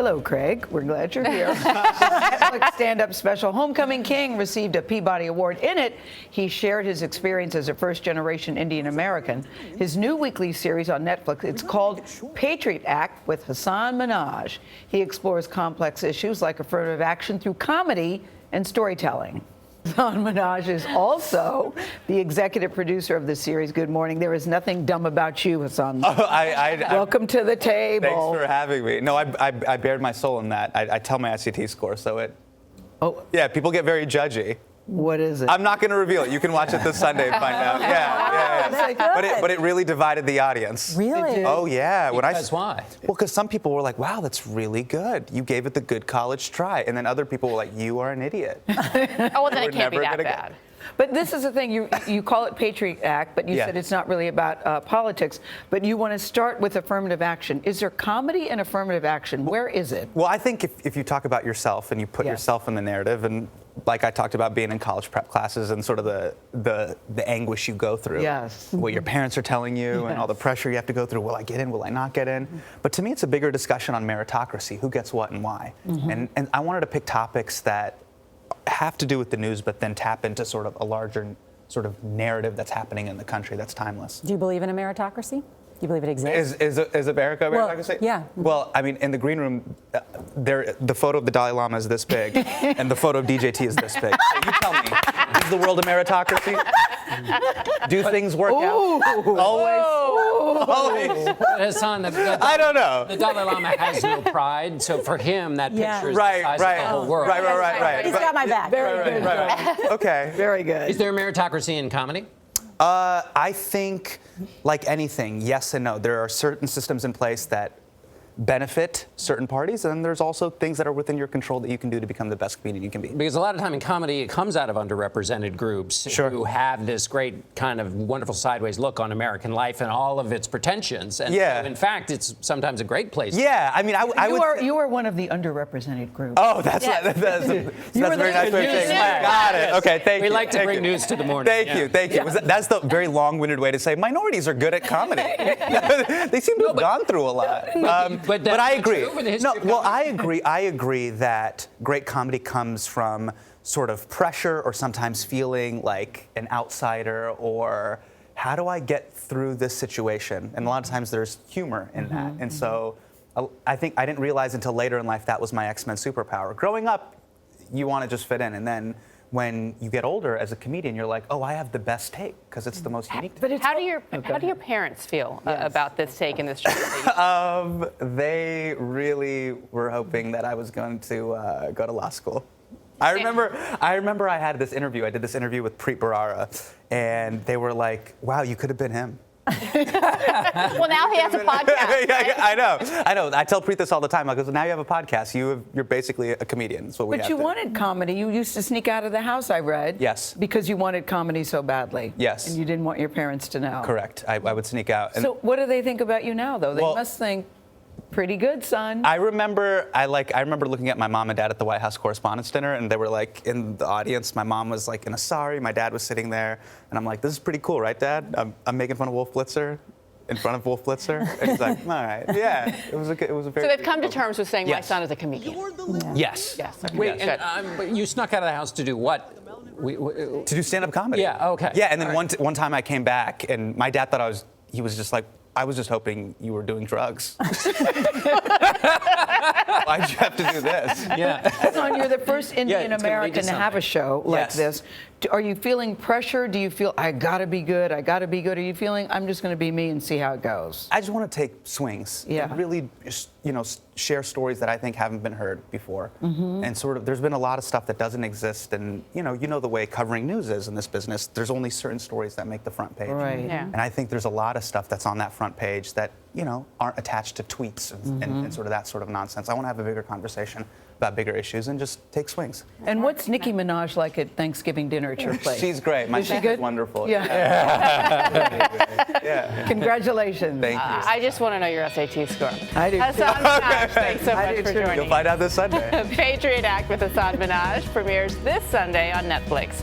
Hello, Craig. We're glad you're here. Netflix stand-up special Homecoming King received a Peabody Award. In it, he shared his experience as a first-generation Indian American. His new weekly series on Netflix, it's called Patriot Act with Hasan Minhaj. He explores complex issues like affirmative action through comedy and storytelling. Hasan Minhaj is also the executive producer of the series. Good morning. There is nothing dumb about you, Hasan. Welcome to the table. Thanks for having me. No, I bared my soul in that. I tell my SAT score, so it. Oh. Yeah, people get very judgy. What is it? I'm not going to reveal it. You can watch it this Sunday and find out. Yeah. But it really divided the audience. Really? Oh, yeah. Because why? Well, because some people were like, wow, that's really good. You gave it the good college try. And then other people were like, you are an idiot. Oh, well, then it can't be that bad. But this is the thing, you call it Patriot Act, but you said it's not really about politics. But you want to start with affirmative action. Is there comedy in affirmative action? Where is it? Well, I think if you talk about yourself and you put yourself in the narrative, and like I talked about being in college prep classes and sort of the anguish you go through. Yes. What your parents are telling you and all the pressure you have to go through. Will I get in? Will I not get in? But to me, it's a bigger discussion on meritocracy. Who gets what and why? And I wanted to pick topics that have to do with the news, but then tap into sort of a larger sort of narrative that's happening in the country that's timeless. Do you believe in a meritocracy? Do you believe it exists? Is America a meritocracy? Yeah. Well, I mean, in the green room, the photo of the Dalai Lama is this big, and the photo of DJT is this big. So you tell me, is the world a meritocracy? Do things work out? Always. Hasan, I don't know. The Dalai Lama has no pride, so for him, that picture is Right, the size right. of the whole world. Right. He's got my back. Very good. Okay. Very good. Is there meritocracy in comedy? I think, like anything, yes and no. There are certain systems in place that benefit certain parties, and then there's also things that are within your control that you can do to become the best comedian you can be. Because a lot of time in comedy, it comes out of underrepresented groups who have this great kind of wonderful sideways look on American life and all of its pretensions. And so, in fact, it's sometimes a great place. Yeah, I mean, You are one of the underrepresented groups. Oh, that's a very nice way of saying it. Got it. Okay, thank you. We like to bring news to the morning. Thank you. That's the very long-winded way to say minorities are good at comedy. They seem to have gone through a lot. But I agree. I agree that great comedy comes from sort of pressure or sometimes feeling like an outsider or how do I get through this situation? And a lot of times there's humor in that. And so I think I didn't realize until later in life that was my X-Men superpower. Growing up, you want to just fit in. And then when you get older as a comedian, you're like, oh, I have the best take because it's the most unique. But how do your parents feel about this take and this job? They really were hoping that I was going to go to law school. I remember I had this interview. I did this interview with Preet Bharara, and they were like, wow, you could have been him. Well, now he has a podcast. Right? I know. I tell Preet this all the time. I go, now you have a podcast. You're basically a comedian. That's what we have. But you wanted comedy. You used to sneak out of the house, I read. Yes. Because you wanted comedy so badly. Yes. And you didn't want your parents to know. Correct. I would sneak out. So what do they think about you now, though? They must think, pretty good, son. I remember looking at my mom and dad at the White House Correspondents' Dinner, and they were like in the audience. My mom was like in a sari. My dad was sitting there, and I'm like, "This is pretty cool, right, Dad? I'm making fun of Wolf Blitzer, in front of Wolf Blitzer." And he's like, "All right, yeah." It was a very. So they've come to terms with saying my son is a comedian. Yes. Yes. Okay. Wait, but you snuck out of the house to do what? To do stand-up comedy. Yeah. Okay. Yeah, and then one time I came back, and my dad thought he was just like, I was just hoping you were doing drugs. Why'd you have to do this? Yeah. Hasan, you're the first Indian American to have a show like this. Are you feeling pressure? Do you feel, I gotta be good, I gotta be good? Are you feeling, I'm just gonna be me and see how it goes? I just want to take swings. Yeah. And really, share stories that I think haven't been heard before. And sort of, there's been a lot of stuff that doesn't exist. And, you know the way covering news is in this business. There's only certain stories that make the front page. Right. Yeah. And I think there's a lot of stuff that's on that front page that, aren't attached to tweets and sort of that sort of nonsense. I want to have a bigger conversation about bigger issues and just take swings. And what's Nicki Minaj like at Thanksgiving dinner at your place? She's great. My Is she good? Wonderful. Yeah. Yeah. Congratulations. Thank you. I just want to know your SAT score. I do. Hasan Minhaj, thanks so I much do for too. joining. You'll find out this Sunday. Patriot Act with Hasan Minhaj premieres this Sunday on Netflix.